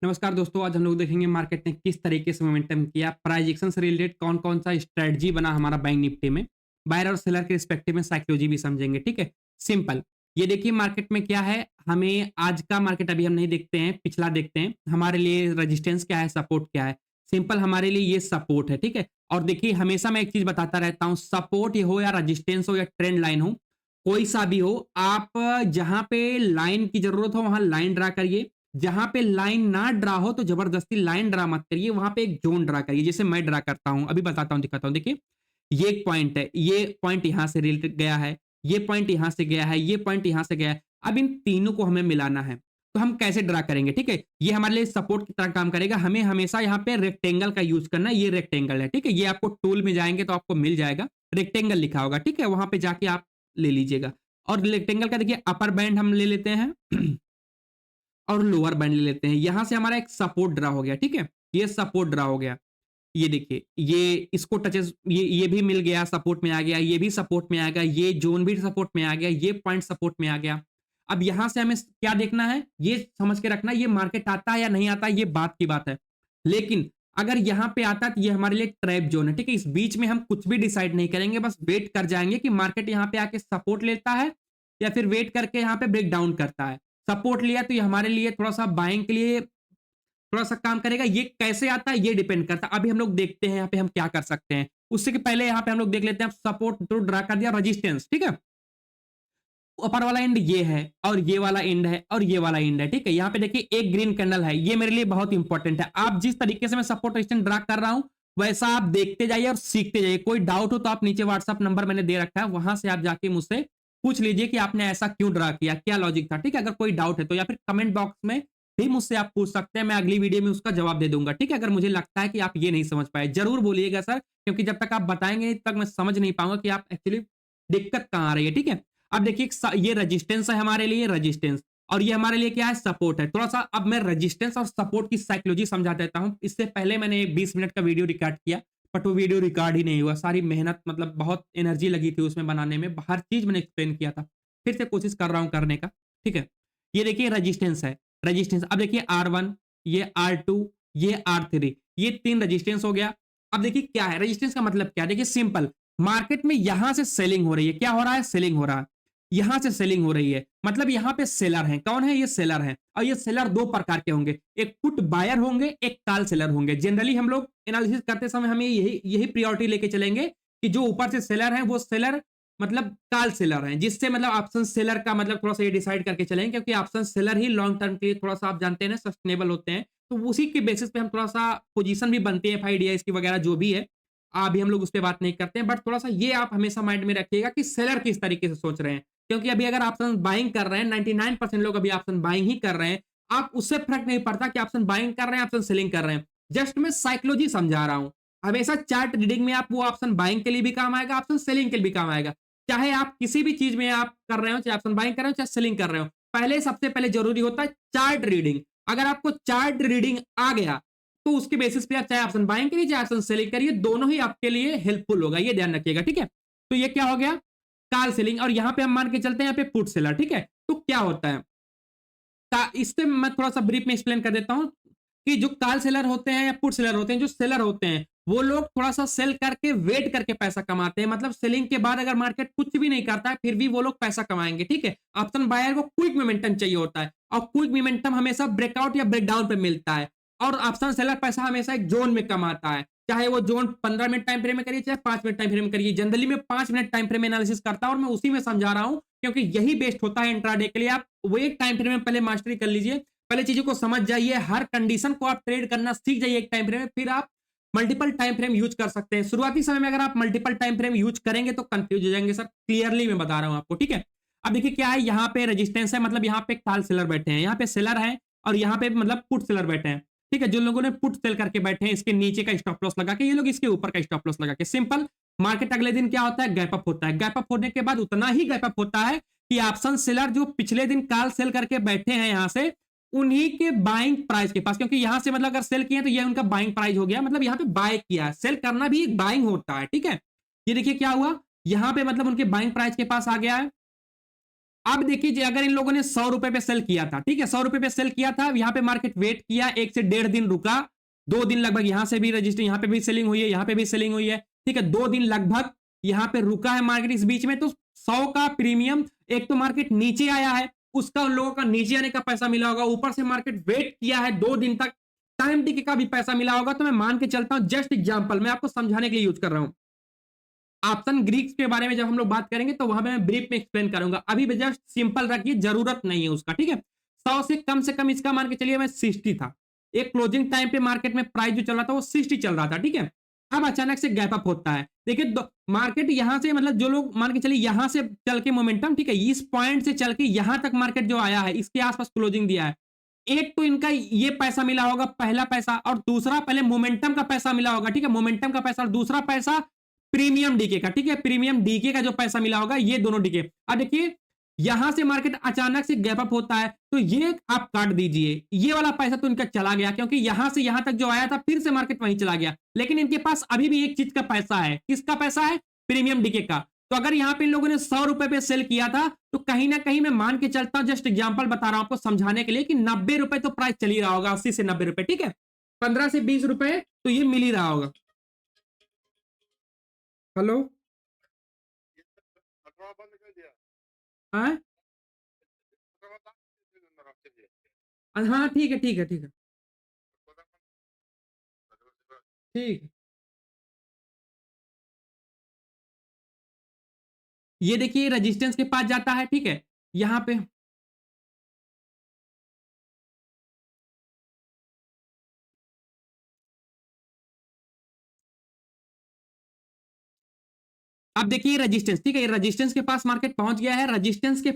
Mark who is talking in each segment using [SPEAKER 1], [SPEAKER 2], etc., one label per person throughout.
[SPEAKER 1] नमस्कार दोस्तों, आज हम लोग देखेंगे मार्केट ने किस तरीके से मोमेंटम किया, प्राइस एक्शन से रिलेटेड कौन-कौन सा स्ट्रेटजी बना हमारा बैंक निफ्टी में, बायर और सेलर के रिस्पेक्टिव में साइकोलॉजी भी समझेंगे, ठीक है? सिंपल। ये देखिए मार्केट में क्या है, हमें आज का मार्केट अभी हम नहीं देखते हैं, पिछला देखते हैं। हमारे लिए रेजिस्टेंस क्या है, सपोर्ट क्या है? सिंपल हमारे लिए ये सपोर्ट है, ठीक है? और देखिए हमेशा मैं एक चीज़ बताता रहता हूँ, सपोर्ट हो या रेजिस्टेंस हो या ट्रेंड लाइन हो, कोई सा भी हो, आप जहाँ पे लाइन की ज़रूरत हो वहाँ लाइन ड्रा करिए। जहां पे लाइन ना ड्रा हो तो जबरदस्ती लाइन ड्रा मत करिए, वहां पे एक जोन ड्रा करिए, जैसे मैं ड्रा करता हूं, अभी बताता हूं, दिखाता हूं। देखिए ये एक पॉइंट है, ये पॉइंट यहां से रिलेटेड गया है, ये पॉइंट यहां से गया है, ये पॉइंट यहां से गया है। अब इन तीनों को हमें मिलाना है, तो हम कैसे ड्रा करेंगे? ठीक है, ये हमारे लिए सपोर्ट की तरह काम करेगा। हमें हमेशा यहाँ पे रेक्टेंगल का यूज करना है। ये रेक्टेंगल है, ठीक है, ये आपको टूल में जाएंगे तो आपको मिल जाएगा, रेक्टेंगल लिखा होगा, ठीक है, वहां पे जाके आप ले लीजिएगा। और रेक्टेंगल का देखिए अपर बैंड हम ले लेते हैं और लोअर बैंड ले लेते हैं। यहां से हमारा एक सपोर्ट ड्रा हो गया, ठीक है, ये सपोर्ट ड्रा हो गया। ये देखिए, ये इसको टचेस, ये भी मिल गया, सपोर्ट में आ गया, ये भी सपोर्ट में आ गया, ये जोन भी सपोर्ट में आ गया, ये पॉइंट सपोर्ट में आ गया। अब यहां से हमें क्या देखना है, ये समझ के रखना, ये मार्केट आता है या नहीं आता, ये बात की बात है। लेकिन अगर यहां पे आता है तो ये हमारे लिए ट्रैप जोन है, ठीक है। इस बीच में हम कुछ भी डिसाइड नहीं करेंगे, बस वेट कर जाएंगे कि मार्केट यहां पे आके सपोर्ट लेता है या फिर वेट करके यहां पे ब्रेक डाउन करता है। सपोर्ट लिया तो ये हमारे लिए थोड़ा सा बाइंग के लिए थोड़ा सा काम करेगा। ये कैसे आता है ये डिपेंड करता है। अभी हम लोग देखते हैं यहाँ पे हम क्या कर सकते हैं। उससे कि पहले यहाँ पे हम लोग देख लेते हैं, सपोर्ट तो ड्रा कर दिया, रेजिस्टेंस, ठीक है। ऊपर वाला एंड ये है और ये वाला एंड है और ये वाला एंड है, ठीक है। यहाँ पे देखिए एक ग्रीन कैंडल है, ये मेरे लिए बहुत इंपॉर्टेंट है। आप जिस तरीके से मैं सपोर्ट रेजिस्टेंस ड्रा कर रहा हूं वैसा आप देखते जाइए और सीखते जाइए। कोई डाउट हो तो आप नीचे व्हाट्सअप नंबर मैंने दे रखा है, वहां से आप जाके मुझसे पूछ लीजिए कि आपने ऐसा क्यों ड्रा किया, क्या लॉजिक था, ठीक है। अगर कोई डाउट है तो, या फिर कमेंट बॉक्स में भी मुझसे आप पूछ सकते हैं, मैं अगली वीडियो में उसका जवाब दे दूंगा, ठीक है। अगर मुझे लगता है कि आप ये नहीं समझ पाए जरूर बोलिएगा सर, क्योंकि जब तक आप बताएंगे तब तक मैं समझ नहीं पाऊंगा कि आप एक्चुअली दिक्कत कहां आ रही है, ठीक है। अब देखिए ये रेजिस्टेंस है हमारे लिए, रेजिस्टेंस, और ये हमारे लिए क्या है, सपोर्ट है। थोड़ा सा अब मैं रेजिस्टेंस और सपोर्ट की साइकोलॉजी समझा देता हूं। इससे पहले मैंने 20 मिनट का वीडियो रिकॉर्ड किया, बट वो वीडियो रिकॉर्ड ही नहीं हुआ। सारी मेहनत, मतलब बहुत एनर्जी लगी थी उसमें बनाने में, हर चीज मैंने एक्सप्लेन किया था। फिर से कोशिश कर रहा हूं करने का, ठीक है। ये देखिए रेजिस्टेंस है, रेजिस्टेंस। अब देखिए R1, ये R2, ये R3, ये 3 रेजिस्टेंस हो गया। अब देखिए क्या है रेजिस्टेंस का मतलब, क्या देखिए सिंपल, मार्केट में यहां से सेलिंग हो रही है, क्या हो रहा है, सेलिंग हो रहा है। यहां से सेलिंग हो रही है, मतलब यहां पे सेलर है। कौन है, ये सेलर है। और ये सेलर दो प्रकार के होंगे, एक पुट बायर होंगे, एक कॉल सेलर होंगे। जनरली हम लोग एनालिसिस करते समय हमें यही यही प्रायोरिटी लेके चलेंगे कि जो ऊपर से सेलर है वो सेलर मतलब कॉल सेलर है, जिससे मतलब ऑप्शन सेलर का मतलब थोड़ा सा ये डिसाइड करके चलेंगे, क्योंकि ऑप्शन सेलर ही लॉन्ग टर्म के लिए थोड़ा सा आप जानते हैं ना सस्टेनेबल होते हैं। तो उसी के बेसिस पे हम थोड़ा सा पोजीशन भी बनती है, FIDIs की वगैरह जो भी है, अभी हम लोग उस पर बात नहीं करते हैं। बट थोड़ा सा ये आप हमेशा माइंड में रखिएगा कि सेलर किस तरीके से सोच रहे हैं, क्योंकि अभी अगर ऑप्शन बाइंग कर रहे हैं, 99% लोग अभी ऑप्शन बाइंग ही कर रहे हैं। आप उससे फर्क नहीं पड़ता कि ऑप्शन बाइंग कर रहे हैं, ऑप्शन सेलिंग कर रहे हैं। जस्ट मैं साइकोलॉजी समझा रहा हूं। हमेशा चार्ट रीडिंग में आप वो ऑप्शन बाइंग के लिए भी काम आएगा, ऑप्शन सेलिंग के लिए भी काम आएगा। चाहे आप किसी भी चीज में आप कर रहे हो, चाहे ऑप्शन बाइंग कर रहे हो, चाहे सेलिंग कर रहे हो, पहले सबसे पहले जरूरी होता है चार्ट रीडिंग। अगर आपको चार्ट रीडिंग आ गया तो उसके बेसिस पे आप चाहे ऑप्शन बाइंग करिए चाहे ऑप्शन सेलिंग करिए, दोनों ही आपके लिए हेल्पफुल होगा, ये ध्यान रखिएगा, ठीक है। तो ये क्या हो गया, कॉल सेलिंग। और यहां पे हम मान के चलते हैं यहाँ पे पुट सेलर, ठीक है। तो क्या होता है, इससे मैं थोड़ा सा ब्रीफ में एक्सप्लेन कर देता हूं कि जो कॉल सेलर होते हैं या पुट सेलर होते हैं, जो सेलर होते हैं वो लोग थोड़ा सा सेल करके वेट करके पैसा कमाते हैं। मतलब सेलिंग के बाद अगर मार्केट कुछ भी नहीं करता है फिर भी वो लोग पैसा कमाएंगे, ठीक है। ऑप्शन बायर को क्विक मोमेंटम चाहिए होता है, और क्विक मोमेंटम हमेशा ब्रेकआउट या ब्रेकडाउन पे मिलता है। और ऑप्शन सेलर पैसा हमेशा एक जोन में कमाता है, चाहे वो जोन 15 मिनट टाइम फ्रेम में करिए चाहे 5 मिनट टाइम फ्रेम में करिए। जनरली मैं 5 मिनट टाइम फ्रेम में एनालिसिस करता हूं और मैं उसी में समझा रहा हूं, क्योंकि यही बेस्ट होता है इंट्राडे के लिए। आप वो एक टाइम फ्रेम में पहले मास्टरी कर लीजिए, पहले चीजों को समझ जाइए, हर कंडीशन को आप ट्रेड करना सीख जाइए एक टाइम फ्रेम में, फिर आप मल्टीपल टाइम फ्रेम यूज कर सकते हैं। शुरुआती समय में अगर आप मल्टीपल टाइम फ्रेम यूज करेंगे तो कंफ्यूज हो जाएंगे सर, क्लियरली मैं बता रहा हूं आपको, ठीक है। अब देखिए क्या है, यहाँ पे रेजिस्टेंस है, मतलब यहाँ पे कॉल सेलर बैठे हैं, यहाँ पे सेलर है, और यहाँ पे मतलब पुट सेलर बैठे हैं, ठीक है। जो लोगों ने पुट सेल करके बैठे हैं, इसके नीचे का स्टॉप लॉस लगा के, ये लोग इसके ऊपर का स्टॉप लॉस लगा के। सिंपल, मार्केट अगले दिन क्या होता है, गैप अप होता है। गैप अप होने के बाद उतना ही गैप अप होता है कि ऑप्शन सेलर जो पिछले दिन कॉल सेल करके बैठे हैं यहां से, उन्हीं के बाइंग प्राइस के पास, क्योंकि यहां से मतलब अगर सेल किए तो ये उनका बाइंग प्राइस हो गया, मतलब यहां पे बाय किया है। सेल करना भी बाइंग होता है, ठीक है। ये देखिए क्या हुआ, यहां पे मतलब उनके बाइंग प्राइस के पास आ गया है, अब देखिए अगर इन लोगों ने 100 रुपए पे सेल किया था, ठीक है, 100 रुपए पे सेल किया था, यहां पे मार्केट वेट किया, 1 से 1.5 दिन रुका, 2 दिन लगभग, यहां से भी रजिस्टर, यहां पे भी सेलिंग हुई है, यहां पे भी सेलिंग हुई है, ठीक है, 2 दिन लगभग यहां पे रुका है मार्केट इस बीच में, तो 100 का प्रीमियम, एक तो मार्केट नीचे आया है, उसका उन लोगों का नीचे आने का पैसा मिला होगा, ऊपर से मार्केट वेट किया है 2 दिन तक, टाइम टिके का भी पैसा मिला होगा, तो मैं मान के चलता हूं, जस्ट एग्जांपल मैं आपको समझाने के लिए यूज कर रहा हूं। ऑप्शन ग्रीक्स के बारे में जब हम लोग बात करेंगे तो वहां पे मैं ब्रीफ में एक्सप्लेन करूंगा, अभी भी जस्ट सिंपल रखिए, जरूरत नहीं है उसका, ठीक है। 100 से कम इसका मान के चलिए मैं 60 था, एक क्लोजिंग टाइम पे मार्केट में प्राइस जो चल रहा था वो 60 चल रहा था, ठीक है। अब अचानक से गैप अप होता है, देखिए मार्केट यहां से, मतलब जो लोग मान के चलिए यहां से चल के मोमेंटम, ठीक है, इस पॉइंट से चल के यहां तक मार्केट जो आया है, इसके आसपास क्लोजिंग दिया है, एक तो इनका ये पैसा मिला होगा, पहला पैसा, और दूसरा पहले मोमेंटम का पैसा मिला होगा, ठीक है, मोमेंटम का पैसा, और दूसरा पैसा प्रीमियम डीके का, ठीक है, प्रीमियम डीके का जो पैसा मिला होगा, ये दोनों डीके। अब देखिए यहां से मार्केट अचानक से गैप अप होता है, तो ये आप काट दीजिए, ये वाला पैसा तो इनका चला गया, क्योंकि यहां से यहां तक जो आया था फिर से मार्केट वहीं चला गया, लेकिन इनके पास अभी भी एक चीज का पैसा है, किसका पैसा है, प्रीमियम डीके का। तो अगर यहां पे इन लोगों ने 100 रुपए पे सेल किया था, तो कहीं ना कहीं मैं मान के चलता हूं, जस्ट एग्जांपल बता रहा हूं आपको समझाने के लिए, कि 90 रुपए तो प्राइस चल ही रहा होगा, 80 से 90 रुपए, ठीक है, 15 से 20 रुपए तो ये मिल ही रहा होगा। हेलो, हाँ हाँ, ठीक है, ठीक है, ठीक है, ठीक है। ये देखिए रेजिस्टेंस के पास जाता है, ठीक है, यहां पे अब देखिए रेजिस्टेंस, ठीक है, ये रेजिस्टेंस के पास मार्केट पहुंच गया है, रेजिस्टेंस के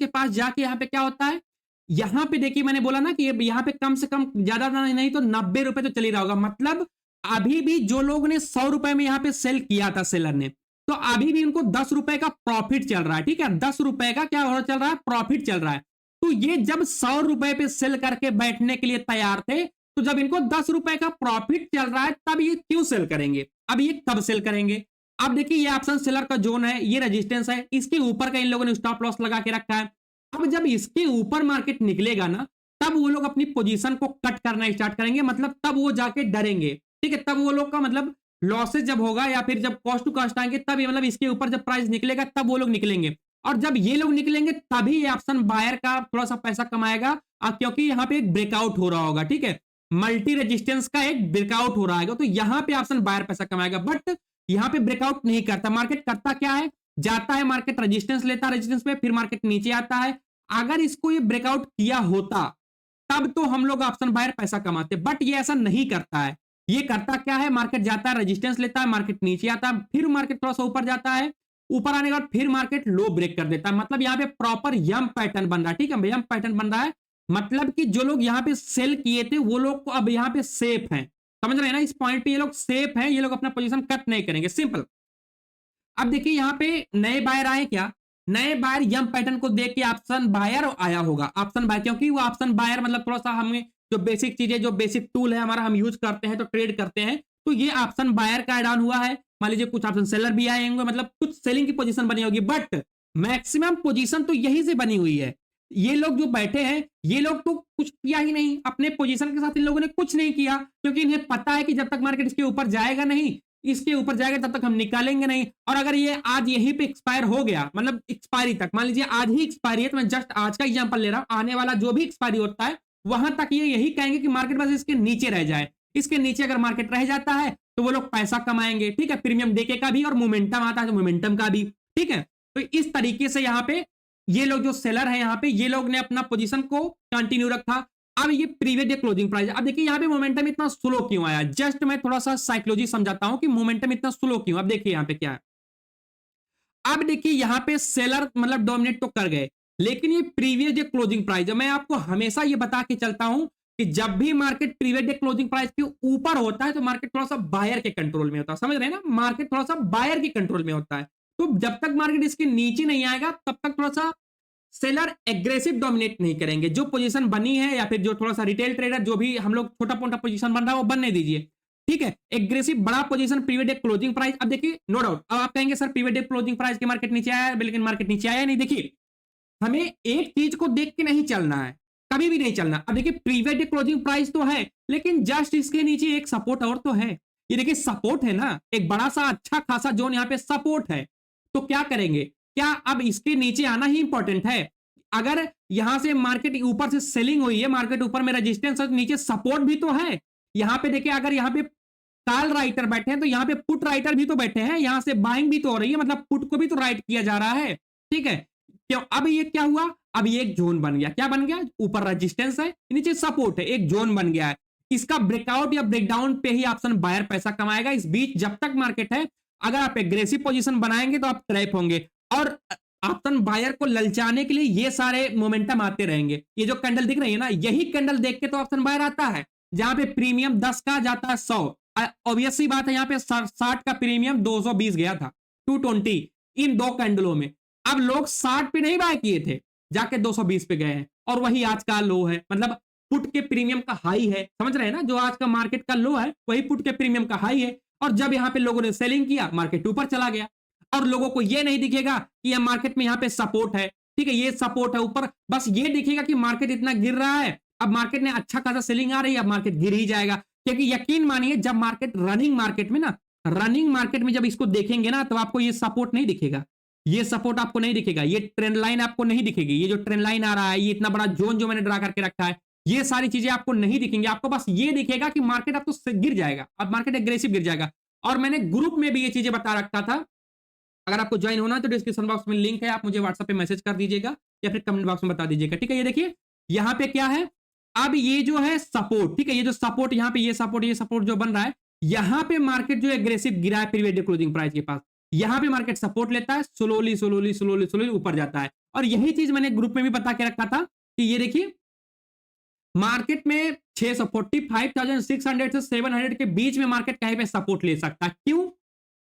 [SPEAKER 1] पास जाके यहाँ पे क्या होता है, यहाँ पे देखिए मैंने बोला ना कि यहाँ पे कम से कम ज्यादा नहीं तो 90 रुपए तो चल ही रहा होगा, मतलब अभी भी जो लोग ने 100 रुपए में यहाँ पे सेल किया था सेलर ने, तो अभी भी उनको 10 रुपए का प्रॉफिट चल रहा है, ठीक है, 10 रुपए का क्या हो चल रहा है, प्रॉफिट चल रहा है। तो ये जब 100 रुपए पे सेल करके बैठने के लिए तैयार थे, तो जब इनको 10 रुपए का प्रॉफिट चल रहा है, तब ये क्यों सेल करेंगे, अब ये कब सेल करेंगे। अब देखिए ये ऑप्शन सेलर का जोन है, ये रेजिस्टेंस है, इसके ऊपर का इन लोगों ने स्टॉप लॉस लगा के रखा है। अब जब इसके ऊपर मार्केट निकलेगा ना, तब वो लोग अपनी पोजीशन को कट करना स्टार्ट करेंगे, मतलब तब वो जाके डरेंगे, ठीक है, तब वो लोग का मतलब लॉसेज जब होगा, या फिर जब कॉस्ट टू कॉस्ट आएंगे, तब ये मतलब इसके ऊपर जब प्राइस निकलेगा तब वो लोग निकलेंगे, और जब ये लोग निकलेंगे तभी ये ऑप्शन बायर का थोड़ा सा पैसा कमाएगा, क्योंकि यहाँ पे एक ब्रेकआउट हो रहा होगा, ठीक है, मल्टी रेजिस्टेंस का एक ब्रेकआउट हो रहा है, तो यहाँ पे ऑप्शन बायर पैसा कमाएगा। बट यहां पे ब्रेकआउट नहीं करता मार्केट, करता क्या है, जाता है मार्केट रेजिस्टेंस लेता है, रेजिस्टेंस पे फिर मार्केट नीचे आता है। अगर इसको ये ब्रेकआउट किया होता, तब तो हम लोग ऑप्शन बायर पैसा कमाते, बट ये ऐसा नहीं करता है। ये करता क्या है, मार्केट जाता है, रेजिस्टेंस लेता है, मार्केट नीचे आता है, फिर मार्केट थोड़ा सा ऊपर जाता है, ऊपर आने के बाद फिर मार्केट लो ब्रेक कर देता है, मतलब यहाँ पे प्रॉपर यम पैटर्न बन रहा है, ठीक है, यम पैटर्न बन रहा है, मतलब कि जो लोग यहाँ पे सेल किए थे वो लोग को अब यहाँ पे सेफ हैं, समझ रहे हैं ना, इस पॉइंट पे ये लोग सेफ हैं, ये लोग अपना पोजीशन कट नहीं करेंगे, सिंपल। अब देखिए यहाँ पे नए बायर आए क्या, नए बायर यम पैटर्न को देख के ऑप्शन बायर आया होगा, ऑप्शन बायर, क्योंकि वो ऑप्शन बायर मतलब थोड़ा सा हमें जो बेसिक चीजें, जो बेसिक टूल है हमारा, हम यूज करते हैं तो ट्रेड करते हैं, तो ये ऑप्शन बायर का ऐड ऑन हुआ है। मान लीजिए कुछ ऑप्शन सेलर भी आए होंगे, मतलब कुछ सेलिंग की पोजीशन बनी होगी, बट मैक्सिमम पोजीशन तो यहीं से बनी हुई है। ये लोग जो बैठे हैं, ये लोग तो कुछ किया ही नहीं, अपने पोजीशन के साथ इन लोगों ने कुछ नहीं किया, क्योंकि इन्हें पता है कि जब तक मार्केट इसके ऊपर जाएगा नहीं, इसके ऊपर जाएगा तब तक हम निकालेंगे नहीं, और अगर ये आज यहीं पे एक्सपायर हो गया, मतलब एक्सपायरी तक, मान लीजिए आज ही एक्सपायरी है, तो मैं जस्ट आज का एग्जांपल ले रहा हूं, आने वाला जो भी एक्सपायरी होता है वहां तक ये यही कहेंगे कि मार्केट बस इसके नीचे रह जाए, इसके नीचे अगर मार्केट रह जाता है तो वो लोग पैसा कमाएंगे, ठीक है, प्रीमियम देके का भी, और मोमेंटम आता है तो मोमेंटम का भी, ठीक है। तो इस तरीके से यहाँ पे ये लोग जो सेलर है, यहाँ पे ये लोग ने अपना पोजीशन को कंटिन्यू रखा। अब ये प्रीवियस डे क्लोजिंग प्राइस, अब देखिए यहाँ पे मोमेंटम इतना स्लो क्यों आया, जस्ट मैं थोड़ा सा साइकोलॉजी समझाता हूं कि मोमेंटम इतना स्लो क्यों। अब देखिए यहाँ पे क्या है, अब देखिए यहाँ पे सेलर मतलब डोमिनेट तो कर गए, लेकिन ये प्रीवियस डे क्लोजिंग प्राइस, मैं आपको हमेशा ये बता के चलता हूं कि जब भी market previous day closing price के ऊपर होता है तो मार्केट थोड़ा सा बायर के कंट्रोल में होता है, समझ रहे हैं ना, मार्केट थोड़ा सा बायर के कंट्रोल में होता है। तो जब तक मार्केट इसके नीचे नहीं आएगा तब तक थोड़ा सा सेलर एग्रेसिव डोमिनेट नहीं करेंगे, जो पोजीशन बनी है, या फिर जो थोड़ा सा रिटेल ट्रेडर जो भी हम लोग छोटा मोटा पोजीशन बन रहा है वो बनने दीजिए, ठीक है। एग्रेसिव बड़ा position previous day closing price, अब देखिए नो डाउट अब आप कहेंगे sir previous day closing price के मार्केट नीचे आया, लेकिन मार्केट नीचे आया नहीं, देखिए हमें एक चीज को देख के नहीं चलना है, कभी भी नहीं चलना। अब देखिए प्रीवियस डे क्लोजिंग प्राइस तो है, लेकिन जस्ट इसके नीचे एक सपोर्ट और तो है। ये देखिए सपोर्ट है ना, एक बड़ा सा अच्छा खासा जोन यहाँ पे सपोर्ट है। तो क्या करेंगे, क्या अब इसके नीचे आना ही इंपॉर्टेंट है? अगर यहां से मार्केट ऊपर से सेलिंग हुई है, मार्केट ऊपर में रेजिस्टेंस है, नीचे सपोर्ट भी तो है। यहां पे देखिए अगर यहाँ पे कॉल राइटर बैठे हैं तो यहाँ पे पुट राइटर भी तो बैठे हैं, यहां से बाइंग भी तो हो रही है, मतलब पुट को भी तो राइट किया जा रहा है। ठीक है, क्यों अब ये क्या हुआ, अब ये एक जोन बन गया। क्या बन गया, ऊपर रेजिस्टेंस है, नीचे सपोर्ट है, एक जोन बन गया है। इसका ब्रेकआउट या ब्रेकडाउन पे ही ऑप्शन बायर पैसा कमाएगा। इस बीच जब तक मार्केट है, अगर आप एग्रेसिव पोजीशन बनाएंगे तो आप ट्रैप होंगे, और ऑप्शन बायर को ललचाने के लिए ये सारे मोमेंटम आते रहेंगे। ये जो कैंडल दिख रही है ना, यही कैंडल देख के तो ऑप्शन बायर आता है, जहां पे प्रीमियम 10 का जाता है 100। ऑब्वियस सी बात है, यहाँ पे 60 का प्रीमियम 220 गया था, 220 इन दो कैंडलों में। अब लोग 60 पे नहीं बाय किए थे, जाके 220 पे गए हैं, और वही आज का लो है। मतलब पुट के प्रीमियम का हाई है, समझ रहे हैं ना, जो आज का मार्केट का लो है वही पुट के प्रीमियम का हाई है। और जब यहाँ पे लोगों ने सेलिंग किया, मार्केट ऊपर चला गया, और लोगों को ये नहीं दिखेगा कि यह मार्केट में यहाँ पे सपोर्ट है। ठीक है, ये सपोर्ट है ऊपर, बस ये दिखेगा कि मार्केट इतना गिर रहा है, अब मार्केट ने अच्छा खासा सेलिंग आ रही है, अब मार्केट गिर ही जाएगा। क्योंकि यकीन मानिए, जब मार्केट रनिंग मार्केट में ना, रनिंग मार्केट में जब इसको देखेंगे ना, तो आपको ये सपोर्ट नहीं दिखेगा, ये सपोर्ट आपको नहीं दिखेगा, ये ट्रेंड लाइन आपको नहीं दिखेगी। ये जो ट्रेंड लाइन आ रहा है, ये इतना बड़ा जोन जो मैंने ड्रा करके रखा है, ये सारी चीजें आपको नहीं दिखेंगी। आपको बस ये दिखेगा कि मार्केट अब तो गिर जाएगा, अब मार्केट एग्रेसिव गिर जाएगा। और मैंने ग्रुप में भी ये चीजें बता रखा था। अगर आपको ज्वाइन होना है तो डिस्क्रिप्शन बॉक्स में लिंक है, आप मुझे व्हाट्सएप पे मैसेज कर दीजिएगा या फिर कमेंट बॉक्स में बता दीजिएगा। ठीक है, ये देखिए यहाँ पे क्या है, अब ये जो है सपोर्ट, ठीक है, ये जो सपोर्ट यहाँ पे, ये सपोर्ट जो बन रहा है, यहाँ पे मार्केट जो एग्रेसिव गिरा है प्रीवियस डे क्लोजिंग प्राइस के पास, यहाँ पे मार्केट सपोर्ट लेता है, स्लोली स्लोली स्लोली स्लोली ऊपर जाता है। और यही चीज मैंने ग्रुप में भी बता के रखा था कि ये देखिए मार्केट में 645,600 से 700 के बीच में मार्केट कहीं पे सपोर्ट ले सकता है। क्यों,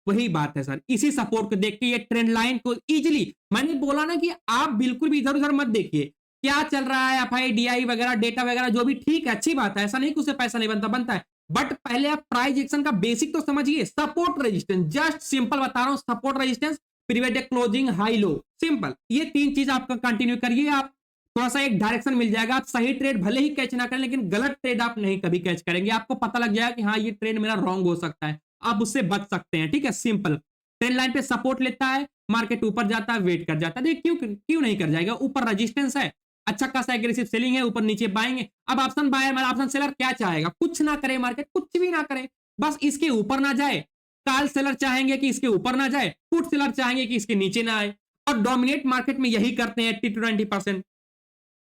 [SPEAKER 1] वही बात है सर, इसी सपोर्ट को देख के ये ट्रेंड लाइन को इजीली, मैंने बोला ना कि आप बिल्कुल भी इधर उधर मत देखिए क्या चल रहा है, एफआईडीआई वगैरह डेटा वगैरह जो भी, ठीक है अच्छी बात है, ऐसा नहीं कि उससे पैसा नहीं बनता, बनता है, बट पहले आप प्राइस एक्शन का बेसिक तो समझिए। सपोर्ट रेजिस्टेंस, जस्ट सिंपल बता रहा हूं, support resistance, previous day closing, high low, simple, ये तीन चीज आपका कंटिन्यू करिए, आप थोड़ा सा एक डायरेक्शन मिल जाएगा। आप सही ट्रेड भले ही कैच ना करें, लेकिन गलत ट्रेड आप नहीं कभी कैच करेंगे। आपको पता लग जाएगा कि हाँ ये ट्रेड मेरा रॉन्ग हो सकता है, आप उससे बच सकते हैं। ठीक है, सिंपल, ट्रेंड लाइन पे सपोर्ट लेता है, मार्केट ऊपर जाता है, वेट कर जाता है, क्यों क्यों नहीं कर जाएगा, ऊपर रेजिस्टेंस है, अच्छा खासा एग्रेसिव सेलिंग है, ऊपर नीचे बाएंगे। अब ऑप्शन बायर मतलब ऑप्शन सेलर क्या चाहेगा, कुछ ना करे, मार्केट कुछ भी ना करे, बस इसके ऊपर ना जाए। कॉल सेलर चाहेंगे कि इसके ऊपर ना जाए, पुट सेलर चाहेंगे कि इसके नीचे ना आए, और डोमिनेट मार्केट में यही करते हैं 80 to 90%,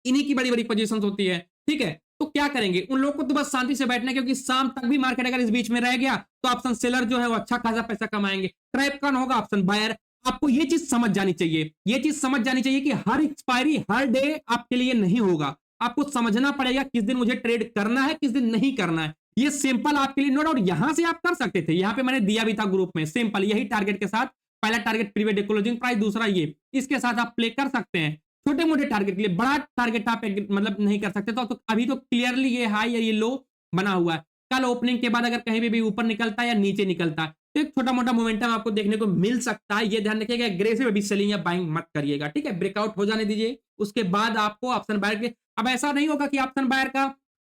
[SPEAKER 1] इन्हीं की बड़ी बड़ी पोजीशन होती है। ठीक है, तो क्या करेंगे, उन लोगों को तो बस शांति से बैठना है, क्योंकि शाम तक भी मार्केट अगर इस बीच में रह गया तो ऑप्शन सेलर जो है वो अच्छा खासा पैसा कमाएंगे, ट्रैप कौन होगा, ऑप्शन बायर। आपको ये चीज समझ जानी चाहिए, ये चीज समझ जानी चाहिए कि हर एक्सपायरी हर डे आपके लिए नहीं होगा, आपको समझना पड़ेगा किस दिन मुझे ट्रेड करना है, किस दिन नहीं करना है। ये सिंपल आपके लिए, नो डाउट यहां से आप कर सकते थे, यहां पे मैंने दिया भी था ग्रुप में, सिंपल यही टारगेट के साथ, पहला target previous day closing price, दूसरा ये, इसके साथ आप प्ले कर सकते हैं। छोटे मोटे टारगेट के लिए, बड़ा टारगेट आप मतलब नहीं कर सकते। तो अभी तो क्लियरली ये हाई या ये लो बना हुआ है, कल ओपनिंग के बाद अगर कहीं भी ऊपर निकलता है या नीचे निकलता है तो एक छोटा मोटा मोमेंटम आपको देखने को मिल सकता है। ये ध्यान रखिएगा, एग्रेसिव अभी सेलिंग या बाइंग मत करिएगा। ठीक है, ब्रेकआउट हो जाने दीजिए, उसके बाद आपको ऑप्शन बायर के, अब ऐसा नहीं होगा कि ऑप्शन बायर का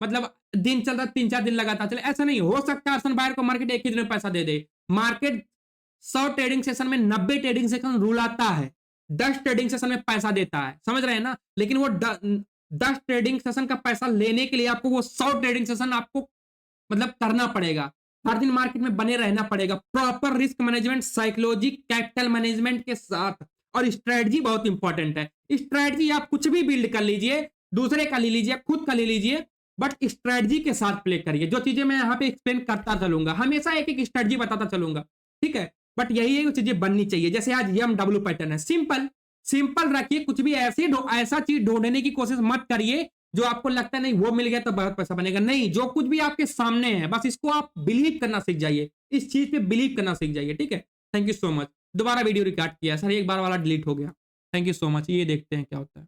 [SPEAKER 1] मतलब दिन चल रहा 3-4 दिन लगातार चले, ऐसा नहीं हो सकता। ऑप्शन बायर को मार्केट एक ही दिन में पैसा दे दे। मार्केट 100 ट्रेडिंग सेशन में 90 ट्रेडिंग सेशन रूल आता है, 10 ट्रेडिंग सेशन में पैसा देता है, समझ रहे हैं ना। लेकिन वो 10 ट्रेडिंग सेशन का पैसा लेने के लिए आपको वो 100 ट्रेडिंग सेशन आपको मतलब करना पड़ेगा, हर दिन मार्केट में बने रहना पड़ेगा, proper risk management, psychology, capital management के साथ। और स्ट्रेटजी बहुत इंपॉर्टेंट है। स्ट्रेटजी आप कुछ भी बिल्ड कर लीजिए, दूसरे का ले लीजिए, खुद का ले लीजिए, बट स्ट्रेटजी के साथ प्ले करिए। जो चीजें मैं यहाँ पे एक्सप्लेन करता चलूंगा, हमेशा एक एक स्ट्रेटजी बताता चलूंगा, ठीक है, बट यही है चीजें बननी चाहिए। जैसे आज MW पैटर्न है, सिंपल सिंपल रखिए, कुछ भी ऐसा चीज ढूंढने की कोशिश मत करिए जो आपको लगता है नहीं वो मिल गया तो बहुत पैसा बनेगा। नहीं, जो कुछ भी आपके सामने है बस इसको आप बिलीव करना सीख जाइए, इस चीज पे बिलीव करना सीख जाइए। ठीक है, थैंक यू सो मच। दोबारा वीडियो रिकॉर्ड किया सर, एक बार वाला डिलीट हो गया। Thank you so much. ये देखते हैं क्या होता है।